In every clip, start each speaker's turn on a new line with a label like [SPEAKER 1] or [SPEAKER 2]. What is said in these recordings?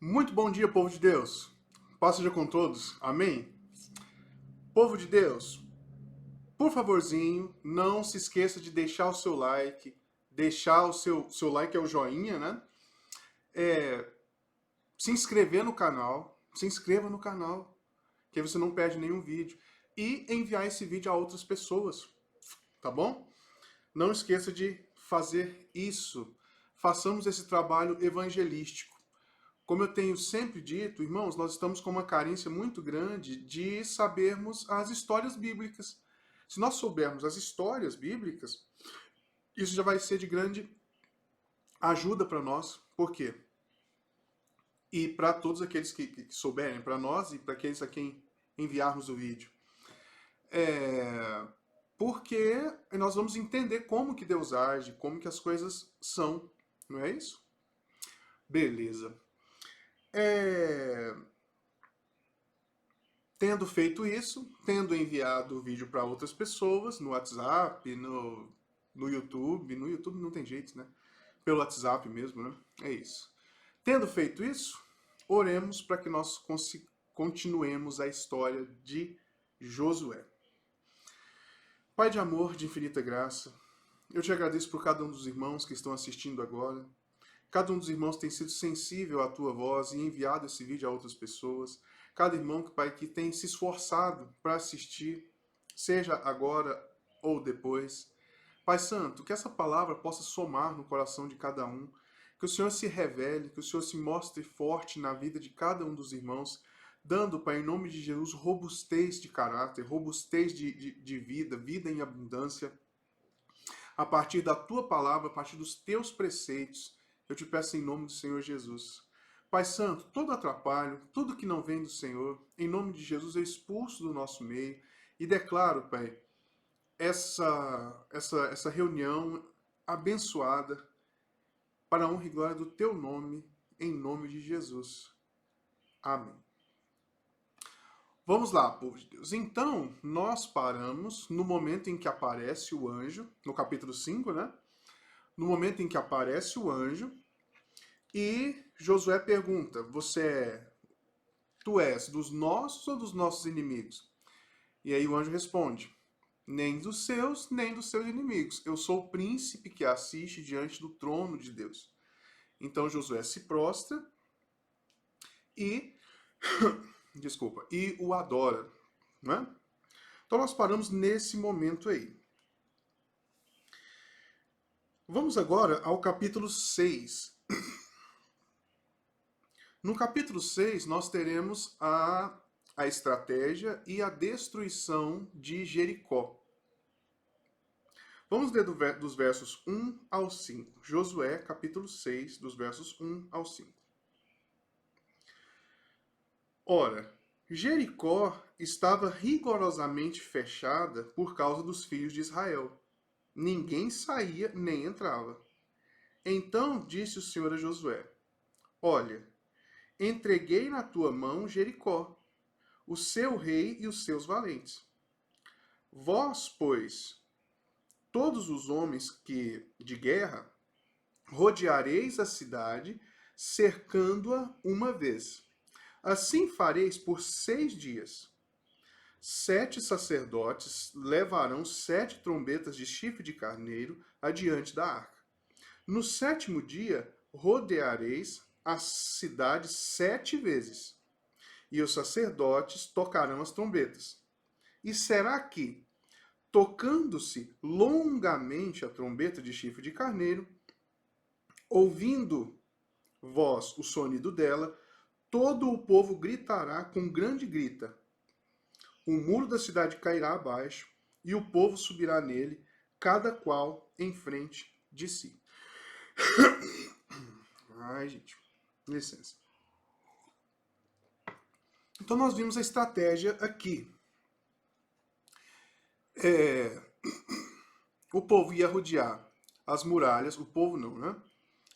[SPEAKER 1] Muito bom dia, povo de Deus. Paz seja com todos. Amém? Povo de Deus, por favorzinho, não se esqueça de deixar o seu like. Deixar o seu like é o joinha, né? Se inscrever no canal. Se inscreva no canal, que aí você não perde nenhum vídeo. E enviar esse vídeo a outras pessoas, tá bom? Não esqueça de fazer isso. Façamos esse trabalho evangelístico. Como eu tenho sempre dito, irmãos, nós estamos com uma carência muito grande de sabermos as histórias bíblicas. Se nós soubermos as histórias bíblicas, isso já vai ser de grande ajuda para nós. Por quê? E para todos aqueles que souberem, para nós e para aqueles a quem enviarmos o vídeo. Porque nós vamos entender como que Deus age, como que as coisas são. Não é isso? Beleza. Tendo feito isso, tendo enviado o vídeo para outras pessoas, no WhatsApp, no YouTube não tem jeito, né? Pelo WhatsApp mesmo, né? É isso. Tendo feito isso, oremos para que nós continuemos a história de Josué. Pai de amor, de infinita graça, eu te agradeço por cada um dos irmãos que estão assistindo agora. Cada um dos irmãos tem sido sensível à tua voz e enviado esse vídeo a outras pessoas. Cada irmão, Pai, que tem se esforçado para assistir, seja agora ou depois. Pai Santo, que essa palavra possa somar no coração de cada um, que o Senhor se revele, que o Senhor se mostre forte na vida de cada um dos irmãos, dando, Pai, em nome de Jesus, robustez de caráter, robustez de vida, vida em abundância, a partir da tua palavra, a partir dos teus preceitos. Eu te peço em nome do Senhor Jesus. Pai Santo, todo atrapalho, tudo que não vem do Senhor, em nome de Jesus eu expulso do nosso meio e declaro, Pai, essa reunião abençoada para a honra e glória do teu nome, em nome de Jesus. Amém. Vamos lá, povo de Deus. Então, nós paramos no momento em que aparece o anjo, no capítulo 5, né? No momento em que aparece o anjo, e Josué pergunta, tu és dos nossos ou dos nossos inimigos? E aí o anjo responde, nem dos seus, nem dos seus inimigos. Eu sou o príncipe que assiste diante do trono de Deus. Então Josué se prostra e, e o adora, né? Então nós paramos nesse momento aí. Vamos agora ao capítulo 6. No capítulo 6, nós teremos a estratégia e a destruição de Jericó. Vamos ler dos versos 1 ao 5. Josué, capítulo 6, dos versos 1 ao 5. Ora, Jericó estava rigorosamente fechada por causa dos filhos de Israel. Ninguém saía nem entrava. Então disse o Senhor a Josué, olha, entreguei na tua mão Jericó, o seu rei e os seus valentes. Vós, pois, todos os homens de guerra, rodeareis a cidade, cercando-a uma vez. Assim fareis por 6 dias. 7 sacerdotes levarão 7 trombetas de chifre de carneiro adiante da arca. No 7º dia, rodeareis a cidade 7 vezes, e os sacerdotes tocarão as trombetas. E será que, tocando-se longamente a trombeta de chifre de carneiro, ouvindo vós o sonido dela, todo o povo gritará com grande grita. O muro da cidade cairá abaixo, e o povo subirá nele, cada qual em frente de si. Ai, gente, licença. Então nós vimos a estratégia aqui. O povo ia rodear as muralhas, o povo não, né?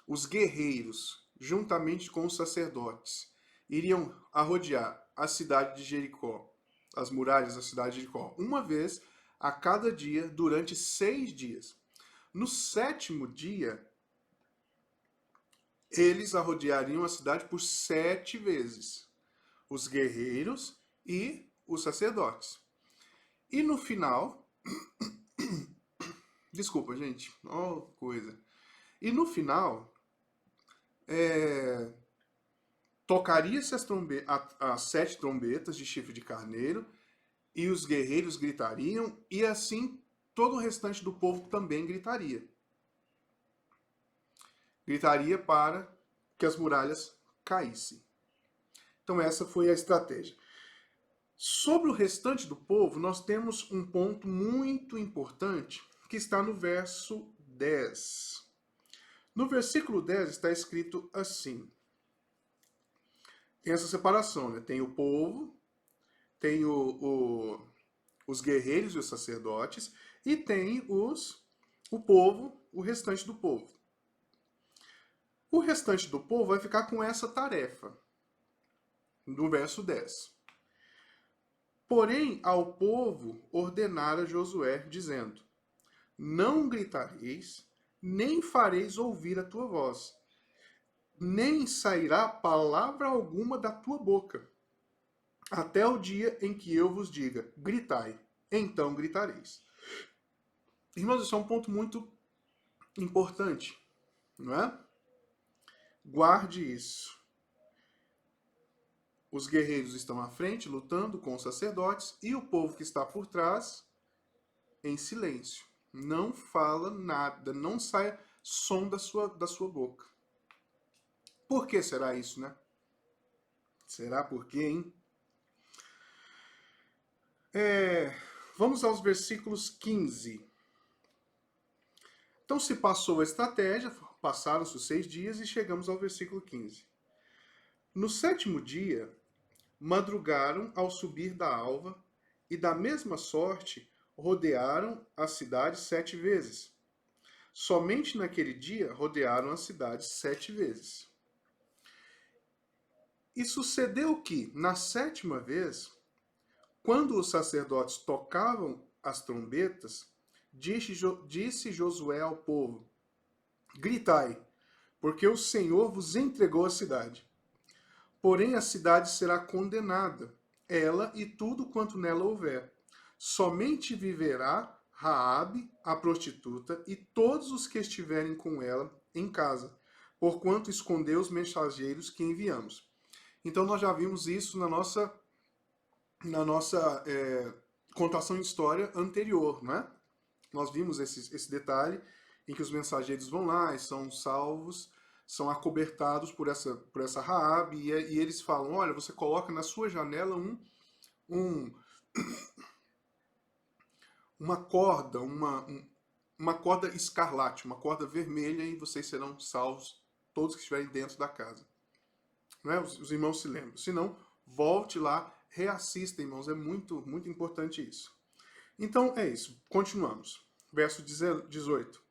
[SPEAKER 1] Os guerreiros, juntamente com os sacerdotes, iriam rodear a cidade de Jericó, as muralhas da cidade de Jericó, uma vez a cada dia, durante 6 dias. No 7º dia, eles arrodeariam a cidade por 7 vezes. Os guerreiros e os sacerdotes. E no final, desculpa, gente, ó coisa. E no final, tocaria-se as 7 trombetas de chifre de carneiro, e os guerreiros gritariam, e assim todo o restante do povo também gritaria. Gritaria para que as muralhas caíssem. Então essa foi a estratégia. Sobre o restante do povo, nós temos um ponto muito importante que está no verso 10. No versículo 10 está escrito assim. Tem essa separação, né? Tem o povo, tem os guerreiros e os sacerdotes, e tem o povo, o restante do povo. O restante do povo vai ficar com essa tarefa, no verso 10. Porém, ao povo ordenara Josué, dizendo: não gritareis, nem fareis ouvir a tua voz, nem sairá palavra alguma da tua boca, até o dia em que eu vos diga, gritai, então gritareis. Irmãos, isso é um ponto muito importante, não é? Guarde isso. Os guerreiros estão à frente, lutando com os sacerdotes, e o povo que está por trás, em silêncio. Não fala nada, não sai som da sua boca. Por que será isso, né? Será por quê, hein? Vamos aos versículos 15. Então se passou a estratégia, passaram-se os 6 dias e chegamos ao versículo 15. No 7º dia, madrugaram ao subir da alva, e da mesma sorte rodearam a cidade 7 vezes. Somente naquele dia rodearam a cidade 7 vezes. E sucedeu que, na 7ª vez, quando os sacerdotes tocavam as trombetas, disse Josué ao povo: gritai, porque o Senhor vos entregou a cidade. Porém a cidade será condenada, ela e tudo quanto nela houver. Somente viverá Raabe, a prostituta, e todos os que estiverem com ela em casa, porquanto escondeu os mensageiros que enviamos. Então nós já vimos isso na nossa contação de história anterior, né? Nós vimos esse detalhe em que os mensageiros vão lá e são salvos, são acobertados por essa Raabe, e eles falam: olha, você coloca na sua janela uma corda, uma corda escarlate, uma corda vermelha, e vocês serão salvos, todos que estiverem dentro da casa. Não é? Os irmãos se lembram. Se não, volte lá, reassista, irmãos. É muito, muito importante isso. Então, é isso. Continuamos. Verso 18.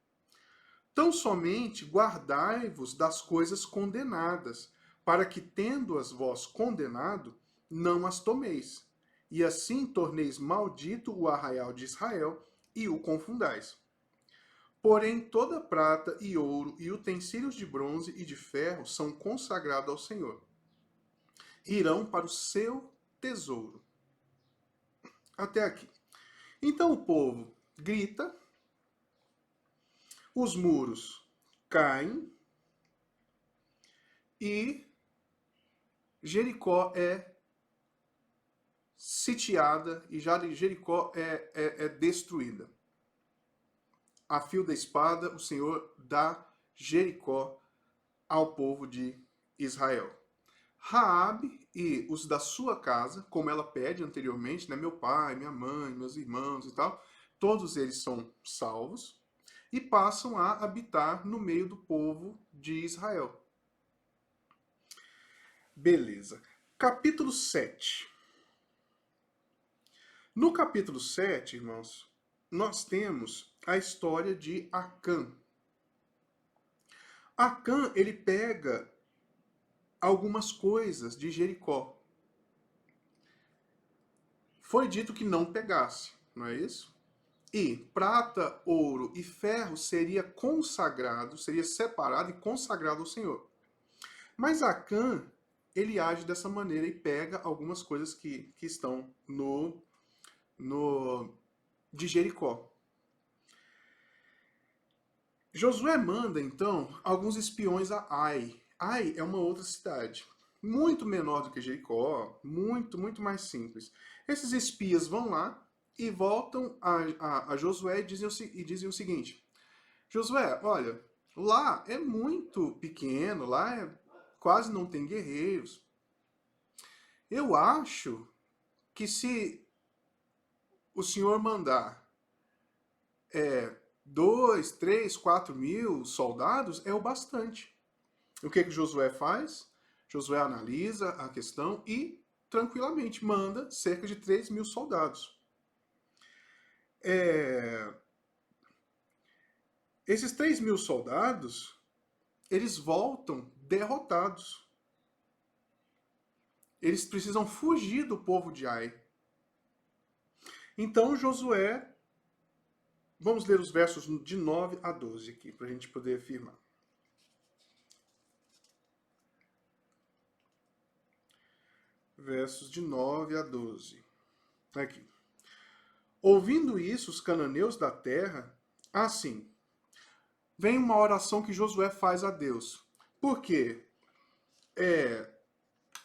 [SPEAKER 1] Tão somente guardai-vos das coisas condenadas, para que, tendo-as vós condenado, não as tomeis. E assim torneis maldito o arraial de Israel e o confundais. Porém, toda prata e ouro e utensílios de bronze e de ferro são consagrados ao Senhor. Irão para o seu tesouro. Até aqui. Então o povo grita, os muros caem e Jericó é sitiada e Jericó é destruída. A fio da espada, o Senhor dá Jericó ao povo de Israel. Raabe e os da sua casa, como ela pede anteriormente, né, meu pai, minha mãe, meus irmãos e tal, todos eles são salvos e passam a habitar no meio do povo de Israel. Beleza. Capítulo 7. No capítulo 7, irmãos, nós temos a história de Acã. Acã, ele pega algumas coisas de Jericó. Foi dito que não pegasse, não é isso? E prata, ouro e ferro seria consagrado, seria separado e consagrado ao Senhor. Mas Acã, ele age dessa maneira e pega algumas coisas que estão de Jericó. Josué manda, então, alguns espiões a Ai. Ai é uma outra cidade, muito menor do que Jericó, muito mais simples. Esses espias vão lá e voltam a Josué e dizem o seguinte: Josué, olha, lá é muito pequeno, lá quase não tem guerreiros. Eu acho que se o senhor mandar 2, 3, 4 mil soldados, é o bastante. O que Josué faz? Josué analisa a questão e tranquilamente manda cerca de 3 mil soldados. Esses 3 mil soldados, eles voltam derrotados. Eles precisam fugir do povo de Ai. Então Josué, vamos ler os versos de 9 a 12 aqui, para a gente poder afirmar. Versos de 9 a 12. Aqui. Ouvindo isso, os cananeus da terra, assim, vem uma oração que Josué faz a Deus. Por quê?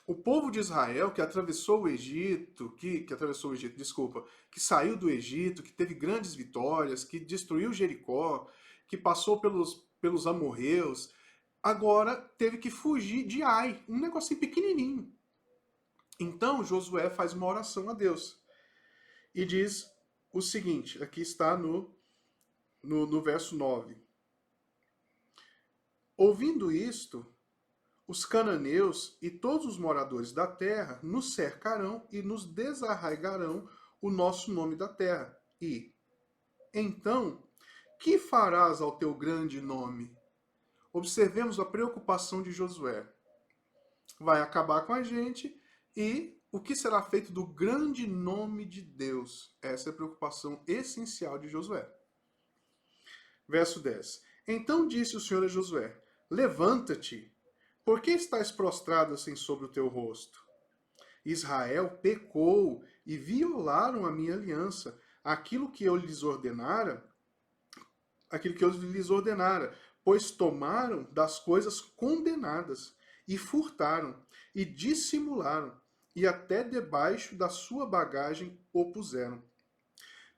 [SPEAKER 1] O povo de Israel que atravessou o Egito, que saiu do Egito, que teve grandes vitórias, que destruiu Jericó, que passou pelos amorreus, agora teve que fugir de Ai, um negocinho pequenininho. Então Josué faz uma oração a Deus e diz o seguinte, aqui está no verso 9. Ouvindo isto, os cananeus e todos os moradores da terra nos cercarão e nos desarraigarão o nosso nome da terra. E, então, que farás ao teu grande nome? Observemos a preocupação de Josué. Vai acabar com a gente e o que será feito do grande nome de Deus? Essa é a preocupação essencial de Josué. Verso 10. Então disse o Senhor a Josué: levanta-te, por que estás prostrado assim sobre o teu rosto? Israel pecou e violaram a minha aliança, aquilo que eu lhes ordenara, pois tomaram das coisas condenadas e furtaram e dissimularam e até debaixo da sua bagagem o puseram.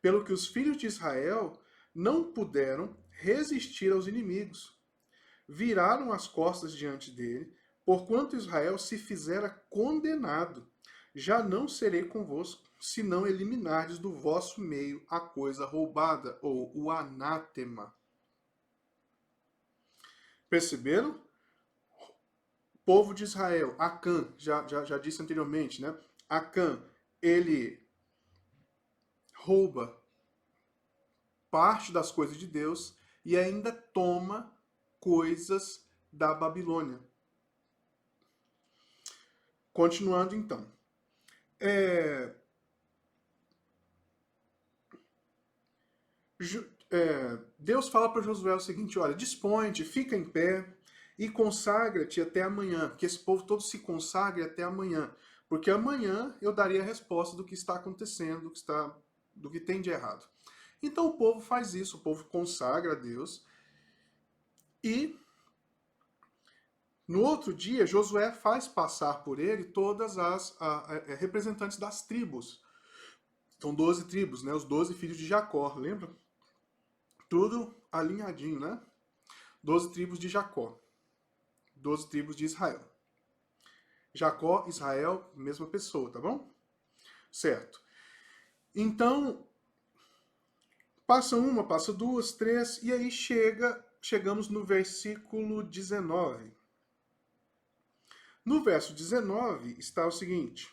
[SPEAKER 1] Pelo que os filhos de Israel não puderam resistir aos inimigos. Viraram as costas diante dele, porquanto Israel se fizera condenado. Já não serei convosco, se não eliminardes do vosso meio a coisa roubada, ou o anátema. Perceberam? Povo de Israel, Acã, já disse anteriormente, né? Acã, ele rouba parte das coisas de Deus e ainda toma coisas da Babilônia. Continuando então. Deus fala para Josué o seguinte: olha, dispõe-te, fica em pé e consagra-te até amanhã, que esse povo todo se consagre até amanhã, porque amanhã eu darei a resposta do que está acontecendo, do que tem de errado. Então o povo faz isso, o povo consagra a Deus e no outro dia Josué faz passar por ele todas as representantes das tribos. São 12 tribos, né? Os 12 filhos de Jacó, lembra? Tudo alinhadinho, né? 12 tribos de Jacó. 12 tribos de Israel. Jacó, Israel, mesma pessoa, tá bom? Certo. Então, passa uma, passa duas, três, e aí chegamos no versículo 19. No verso 19 está o seguinte: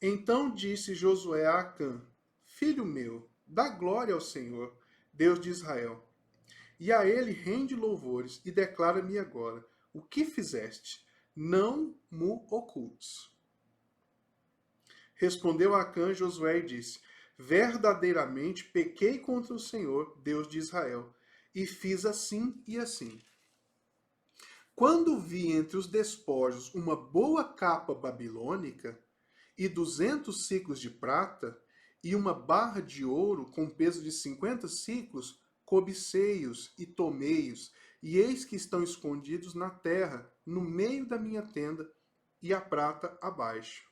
[SPEAKER 1] então disse Josué a Acã: filho meu, dá glória ao Senhor, Deus de Israel. E a ele rende louvores e declara-me agora: o que fizeste? Não mo ocultes. Respondeu Acã Josué e disse: verdadeiramente pequei contra o Senhor, Deus de Israel, e fiz assim e assim. Quando vi entre os despojos uma boa capa babilônica e 200 siclos de prata e uma barra de ouro com peso de 50 siclos, cobicei-os e tomei-os, e eis que estão escondidos na terra, no meio da minha tenda, e a prata abaixo.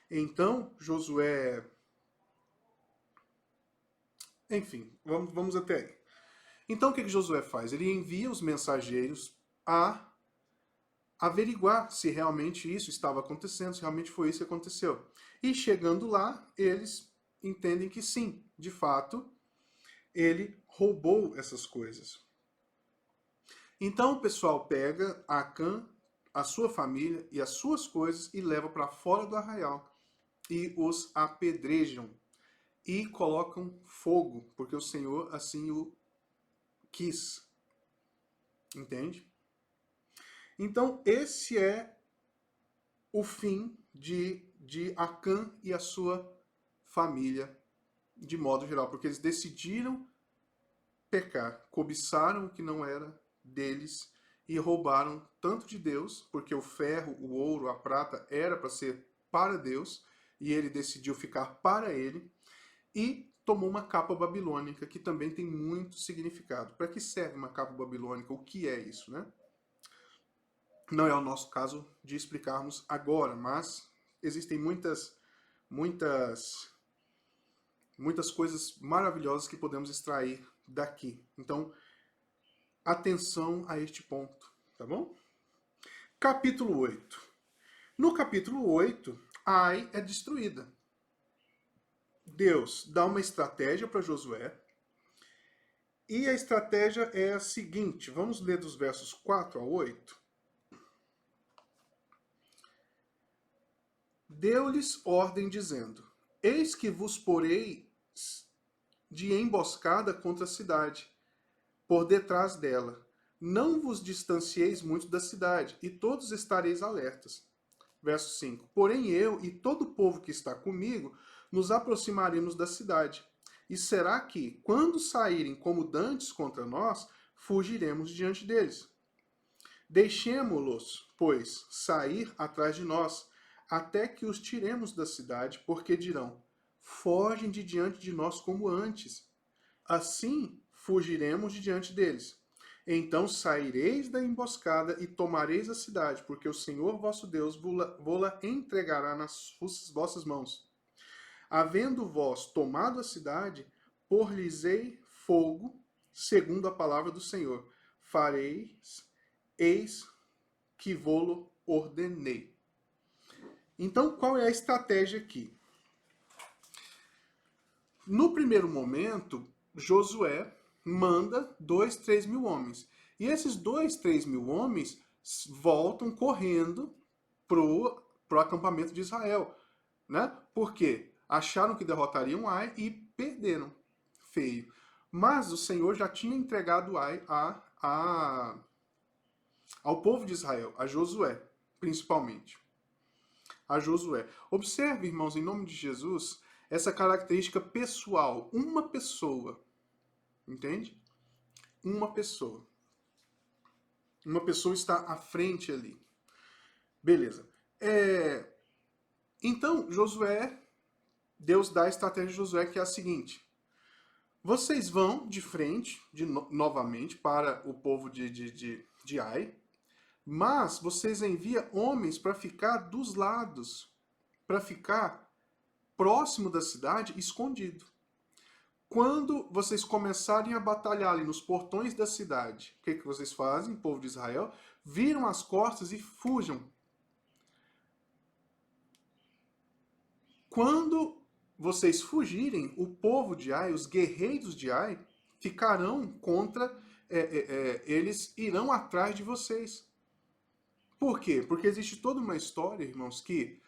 [SPEAKER 1] Então Josué... Enfim, vamos até aí. Então o que Josué faz? Ele envia os mensageiros a averiguar se realmente isso estava acontecendo, se realmente foi isso que aconteceu. E chegando lá, eles entendem que sim, de fato, ele roubou essas coisas. Então o pessoal pega Acã, a sua família e as suas coisas e leva para fora do arraial e os apedrejam e colocam fogo, porque o Senhor assim o quis. Entende? Então, esse é o fim de Acã e a sua família, de modo geral, porque eles decidiram pecar, cobiçaram o que não era deles e roubaram tanto de Deus, porque o ferro, o ouro, a prata era para ser para Deus, e ele decidiu ficar para ele, e tomou uma capa babilônica, que também tem muito significado. Para que serve uma capa babilônica? O que é isso, né? Não é o nosso caso de explicarmos agora, mas existem muitas coisas maravilhosas que podemos extrair daqui. Então, atenção a este ponto, tá bom? Capítulo 8. No capítulo 8, Ai é destruída. Deus dá uma estratégia para Josué, e a estratégia é a seguinte, vamos ler dos versos 4 a 8. Deu-lhes ordem dizendo: Eis que vos porei de emboscada contra a cidade, por detrás dela. Não vos distancieis muito da cidade, e todos estareis alertas. Verso 5. Porém eu e todo o povo que está comigo nos aproximaremos da cidade. E será que, quando saírem como dantes contra nós, fugiremos diante deles? Deixemo-los, pois, sair atrás de nós, até que os tiremos da cidade, porque dirão: fogem de diante de nós como antes. Assim fugiremos de diante deles. Então saireis da emboscada e tomareis a cidade, porque o Senhor vosso Deus vô-la entregará nas vossas mãos. Havendo vós tomado a cidade, por-lhes-ei fogo, segundo a palavra do Senhor. Fareis, eis que vô-lo ordenei. Então, qual é a estratégia aqui? No primeiro momento, Josué manda 2, 3 mil homens. E esses 2, 3 mil homens voltam correndo pro acampamento de Israel. Né? Por quê? Acharam que derrotariam Ai e perderam. Feio. Mas o Senhor já tinha entregado Ai ao povo de Israel, a Josué, principalmente. A Josué. Observe, irmãos, em nome de Jesus, essa característica pessoal. Uma pessoa. Entende? Uma pessoa. Uma pessoa está à frente ali. Beleza. Então, Josué, Deus dá a estratégia de Josué, que é a seguinte. Vocês vão de frente, novamente, para o povo de Ai, mas vocês enviam homens para ficar dos lados, para ficar próximo da cidade, escondido. Quando vocês começarem a batalhar ali nos portões da cidade, o que vocês fazem, povo de Israel? Viram as costas e fujam. Quando vocês fugirem, o povo de Ai, os guerreiros de Ai, ficarão contra, eles irão atrás de vocês. Por quê? Porque existe toda uma história, irmãos, que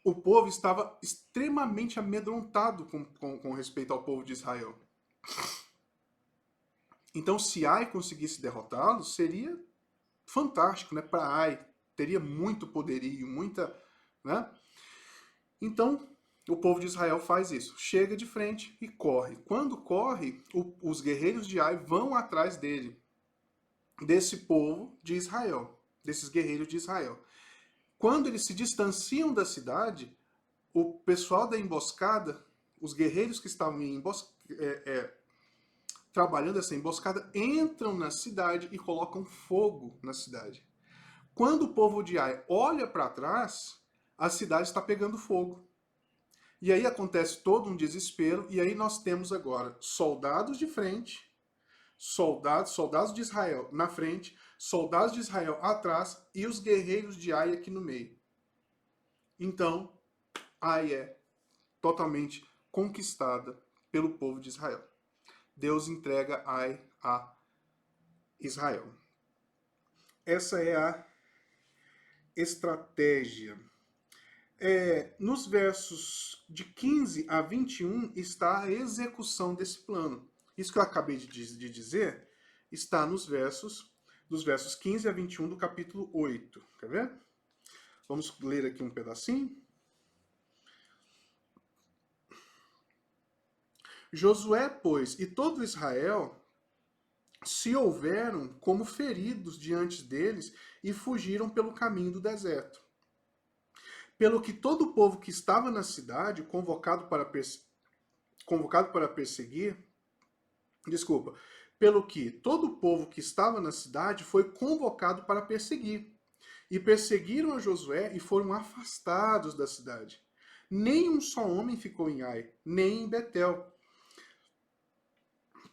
[SPEAKER 1] o povo estava extremamente amedrontado com respeito ao povo de Israel. Então, se Ai conseguisse derrotá-los, seria fantástico, né? Para Ai, teria muito poderio, muita, né? Então, o povo de Israel faz isso. Chega de frente e corre. Quando corre, os guerreiros de Ai vão atrás dele. desse povo de Israel, desses guerreiros de Israel. Quando eles se distanciam da cidade, o pessoal da emboscada, os guerreiros que estavam trabalhando essa emboscada, entram na cidade e colocam fogo na cidade. Quando o povo de Ai olha para trás, a cidade está pegando fogo. E aí acontece todo um desespero, e aí nós temos agora soldados de frente, soldados de Israel na frente, soldados de Israel atrás e os guerreiros de Ai aqui no meio. Então, Ai é totalmente conquistada pelo povo de Israel. Deus entrega Ai a Israel. Essa é a estratégia. Nos versos de 15 a 21 está a execução desse plano. Isso que eu acabei de dizer está dos versos 15 a 21 do capítulo 8. Quer ver? Vamos ler aqui um pedacinho. Josué, pois, e todo Israel se houveram como feridos diante deles e fugiram pelo caminho do deserto. Pelo que todo o povo que estava na cidade, convocado para perseguir, pelo que todo o povo que estava na cidade foi convocado para perseguir. E perseguiram a Josué e foram afastados da cidade. Nem um só homem ficou em Ai, nem em Betel,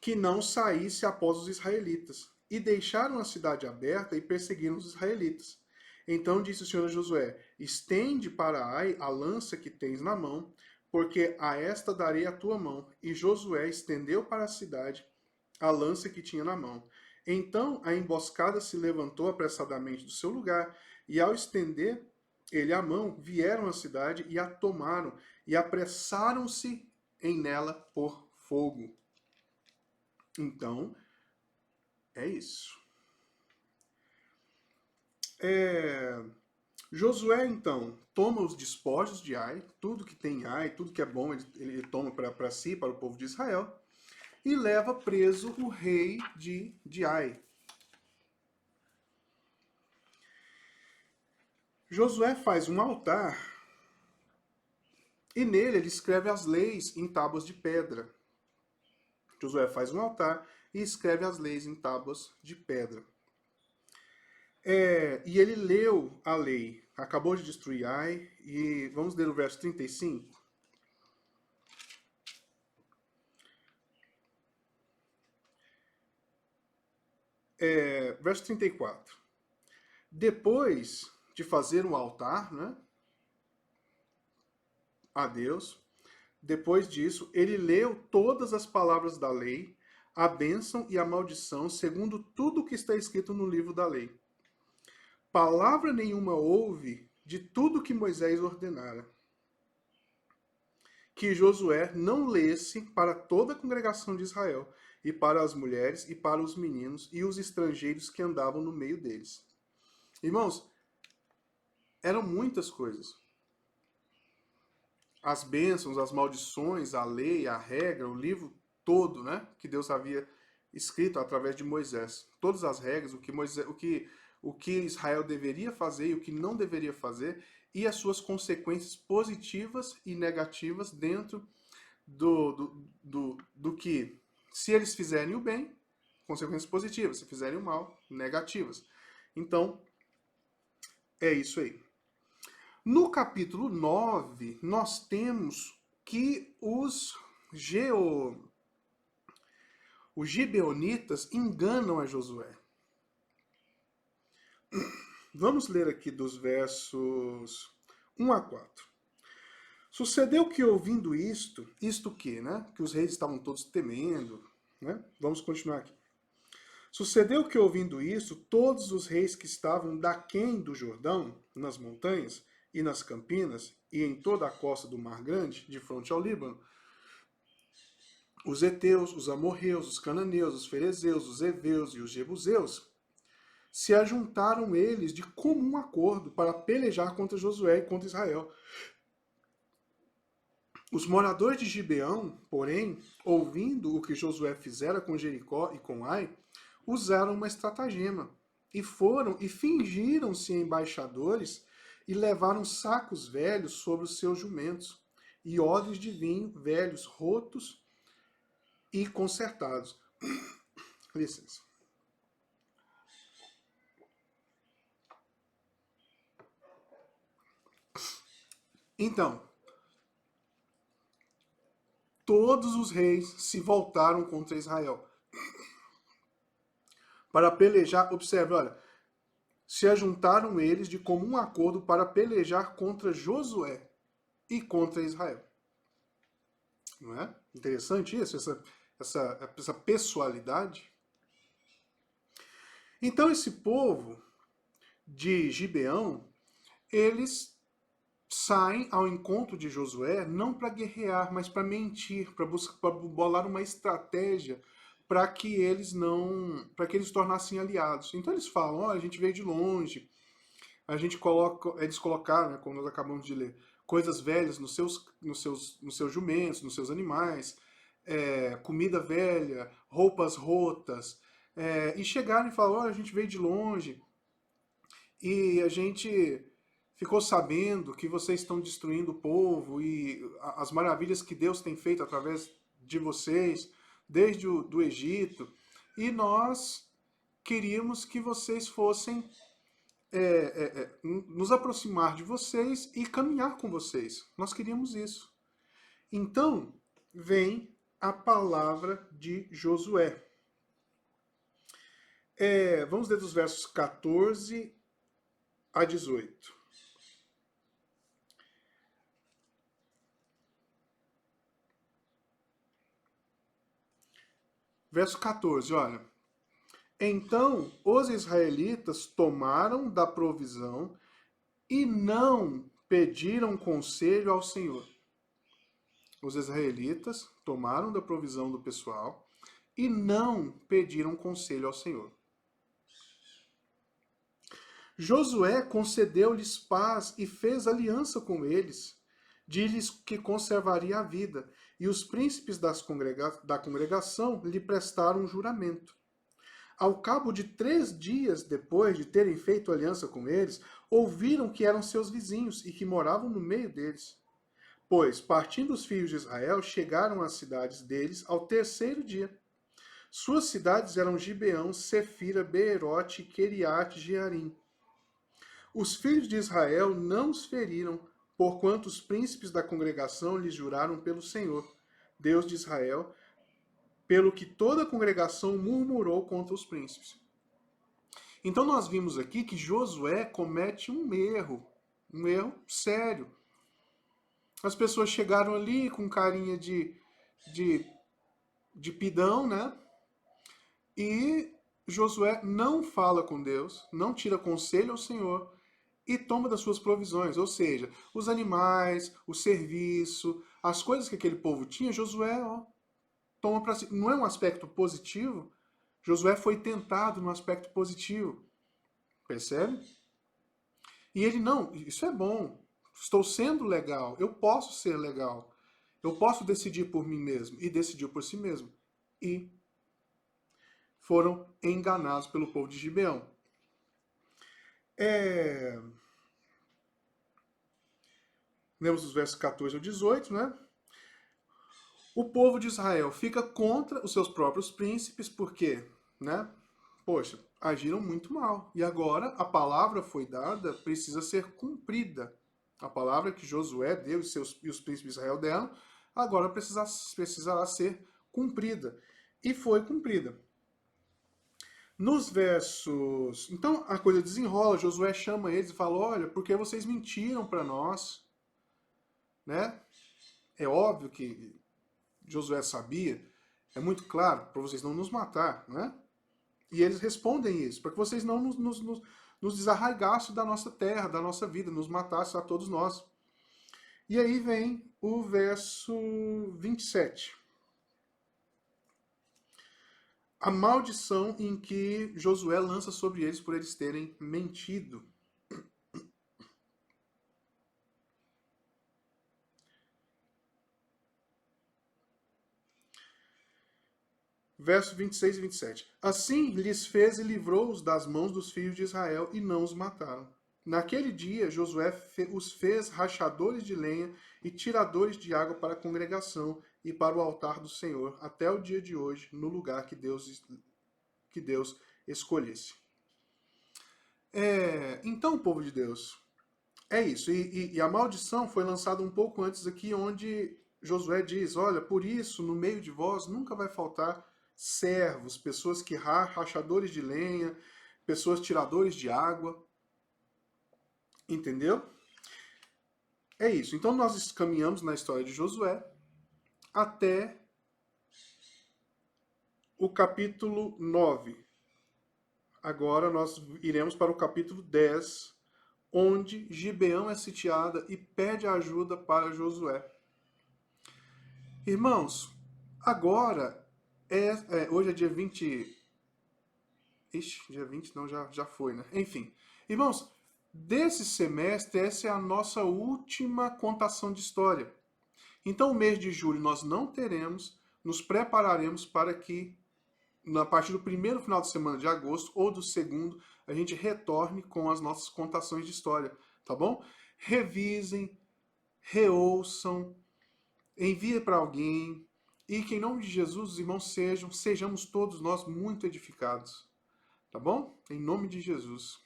[SPEAKER 1] que não saísse após os israelitas. E deixaram a cidade aberta e perseguiram os israelitas. Então disse o Senhor a Josué: estende para Ai a lança que tens na mão, porque a esta darei a tua mão. E Josué estendeu para a cidade a lança que tinha na mão. Então a emboscada se levantou apressadamente do seu lugar, e ao estender ele a mão, vieram à cidade e a tomaram, e apressaram-se em nela por fogo. Então, é isso. Josué, então, toma os despojos de Ai, tudo que tem em Ai, tudo que é bom, ele toma para si, para o povo de Israel, e leva preso o rei de Ai. Josué faz um altar e nele ele escreve as leis em tábuas de pedra. Josué faz um altar e escreve as leis em tábuas de pedra. E ele leu a lei, acabou de destruir Ai, e vamos ler o verso 35. Verso 34. Depois de fazer um altar, né, a Deus, depois disso, ele leu todas as palavras da lei, a bênção e a maldição, segundo tudo que está escrito no livro da lei. Palavra nenhuma houve de tudo que Moisés ordenara, que Josué não lesse para toda a congregação de Israel, e para as mulheres, e para os meninos, e os estrangeiros que andavam no meio deles. Irmãos, eram muitas coisas. As bênçãos, as maldições, a lei, a regra, o livro todo, né, que Deus havia escrito através de Moisés. Todas as regras, o que Israel deveria fazer e o que não deveria fazer, e as suas consequências positivas e negativas dentro do que, se eles fizerem o bem, consequências positivas, se fizerem o mal, negativas. Então, é isso aí. No capítulo 9, nós temos que os gibeonitas enganam a Josué. Vamos ler aqui dos versos 1 a 4. Sucedeu que, ouvindo isto que, né? Que os reis estavam todos temendo, né? Vamos continuar aqui. Sucedeu que, ouvindo isso, todos os reis que estavam daquém do Jordão, nas montanhas e nas campinas, e em toda a costa do Mar Grande, de fronte ao Líbano, os heteus, os amorreus, os cananeus, os ferezeus, os heveus e os jebuseus, se ajuntaram eles de comum acordo para pelejar contra Josué e contra Israel. Os moradores de Gibeão, porém, ouvindo o que Josué fizera com Jericó e com Ai, usaram uma estratagema e foram e fingiram-se embaixadores e levaram sacos velhos sobre os seus jumentos e odres de vinho velhos, rotos e consertados. Licença. Então, todos os reis se voltaram contra Israel para pelejar. Observe, olha, se ajuntaram eles de comum acordo para pelejar contra Josué e contra Israel. Não é? Interessante isso, essa pessoalidade. Então esse povo de Gibeão, eles saem ao encontro de Josué não para guerrear, mas para mentir, para bolar uma estratégia para que eles tornassem aliados. Então eles falam, a gente veio de longe, eles colocaram, né, como nós acabamos de ler, coisas velhas nos seus jumentos, nos seus animais, comida velha, roupas rotas, e chegaram e falaram, a gente veio de longe e a gente ficou sabendo que vocês estão destruindo o povo e as maravilhas que Deus tem feito através de vocês, desde do Egito, e nós queríamos que vocês fossem nos aproximar de vocês e caminhar com vocês. Nós queríamos isso. Então, vem a palavra de Josué. Vamos ler dos versos 14 a 18. Verso 14, olha. Então os israelitas tomaram da provisão e não pediram conselho ao Senhor. Os israelitas tomaram da provisão do pessoal e não pediram conselho ao Senhor. Josué concedeu-lhes paz e fez aliança com eles. Diz-lhes que conservaria a vida, e os príncipes da congregação lhe prestaram um juramento. Ao cabo de 3 dias depois de terem feito aliança com eles, ouviram que eram seus vizinhos e que moravam no meio deles. Pois, partindo os filhos de Israel, chegaram às cidades deles ao 3º dia. Suas cidades eram Gibeão, Sefira, Beerote e Queriate Jearim. Os filhos de Israel não os feriram, porquanto os príncipes da congregação lhes juraram pelo Senhor, Deus de Israel, pelo que toda a congregação murmurou contra os príncipes. Então nós vimos aqui que Josué comete um erro sério. As pessoas chegaram ali com carinha de pidão, né? E Josué não fala com Deus, não tira conselho ao Senhor e toma das suas provisões, ou seja, os animais, o serviço, as coisas que aquele povo tinha, Josué toma para si. Não é um aspecto positivo? Josué foi tentado no aspecto positivo, percebe? E ele, não, isso é bom, estou sendo legal, eu posso ser legal, eu posso decidir por mim mesmo, e decidiu por si mesmo. E foram enganados pelo povo de Gibeão. Lemos os versos 14 ao 18, né? O povo de Israel fica contra os seus próprios príncipes, porque, né? Poxa, agiram muito mal. E agora a palavra foi dada, precisa ser cumprida. A palavra que Josué deu e os príncipes de Israel deram, agora precisará ser cumprida. E foi cumprida. Nos versos... Então a coisa desenrola, Josué chama eles e fala, olha, porque vocês mentiram para nós, né? É óbvio que Josué sabia, é muito claro, para vocês não nos matar, né? E eles respondem isso, para que vocês não nos desarraigassem da nossa terra, da nossa vida, nos matassem a todos nós. E aí vem o verso 27. A maldição em que Josué lança sobre eles por eles terem mentido. verso 26 e 27. Assim lhes fez e livrou-os das mãos dos filhos de Israel e não os mataram. Naquele dia, Josué os fez rachadores de lenha e tiradores de água para a congregação e para o altar do Senhor, até o dia de hoje, no lugar que Deus escolhesse. Então, povo de Deus, é isso. E a maldição foi lançada um pouco antes aqui, onde Josué diz, olha, por isso, no meio de vós nunca vai faltar servos, pessoas que rachadores de lenha, pessoas tiradores de água. Entendeu? É isso. Então nós caminhamos na história de Josué até o capítulo 9. Agora nós iremos para o capítulo 10, onde Gibeão é sitiada e pede ajuda para Josué. Irmãos, agora hoje é dia 20. Ixi, dia 20 não, já foi, né? Enfim. Irmãos, desse semestre, essa é a nossa última contação de história. Então, o mês de julho nós não teremos, nos prepararemos para que, a partir do primeiro final de semana de agosto ou do segundo, a gente retorne com as nossas contações de história, tá bom? Revisem, reouçam, envie para alguém, e que em nome de Jesus, os irmãos, sejamos todos nós muito edificados, tá bom? Em nome de Jesus.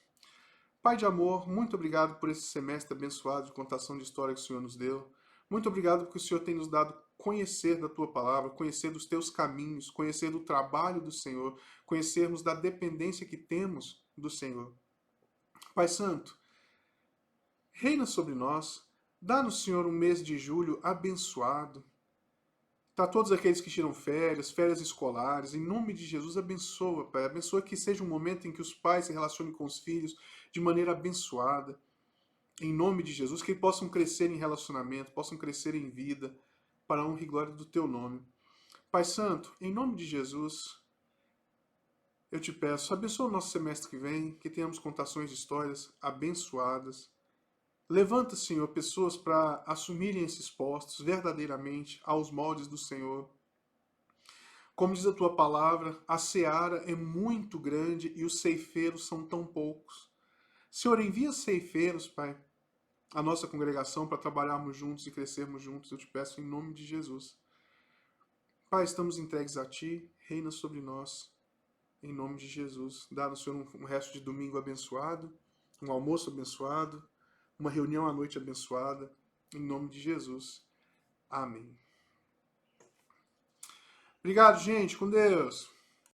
[SPEAKER 1] Pai de amor, muito obrigado por esse semestre abençoado de contação de história que o Senhor nos deu. Muito obrigado porque o Senhor tem nos dado conhecer da Tua palavra, conhecer dos Teus caminhos, conhecer do trabalho do Senhor, conhecermos da dependência que temos do Senhor. Pai Santo, reina sobre nós, dá-nos, Senhor, um mês de julho abençoado. Tá todos aqueles que tiram férias escolares, em nome de Jesus, abençoa, Pai. Abençoa que seja um momento em que os pais se relacionem com os filhos de maneira abençoada. Em nome de Jesus, que possam crescer em relacionamento, possam crescer em vida, para a honra e glória do Teu nome. Pai Santo, em nome de Jesus, eu te peço, abençoa o nosso semestre que vem, que tenhamos contações de histórias abençoadas. Levanta, Senhor, pessoas para assumirem esses postos verdadeiramente aos moldes do Senhor. Como diz a Tua palavra, a seara é muito grande e os ceifeiros são tão poucos. Senhor, envia ceifeiros, Pai, a nossa congregação para trabalharmos juntos e crescermos juntos, eu te peço em nome de Jesus. Pai, estamos entregues a Ti, reina sobre nós, em nome de Jesus. Dá-nos, Senhor, um resto de domingo abençoado, um almoço abençoado, uma reunião à noite abençoada, em nome de Jesus. Amém. Obrigado, gente, com Deus.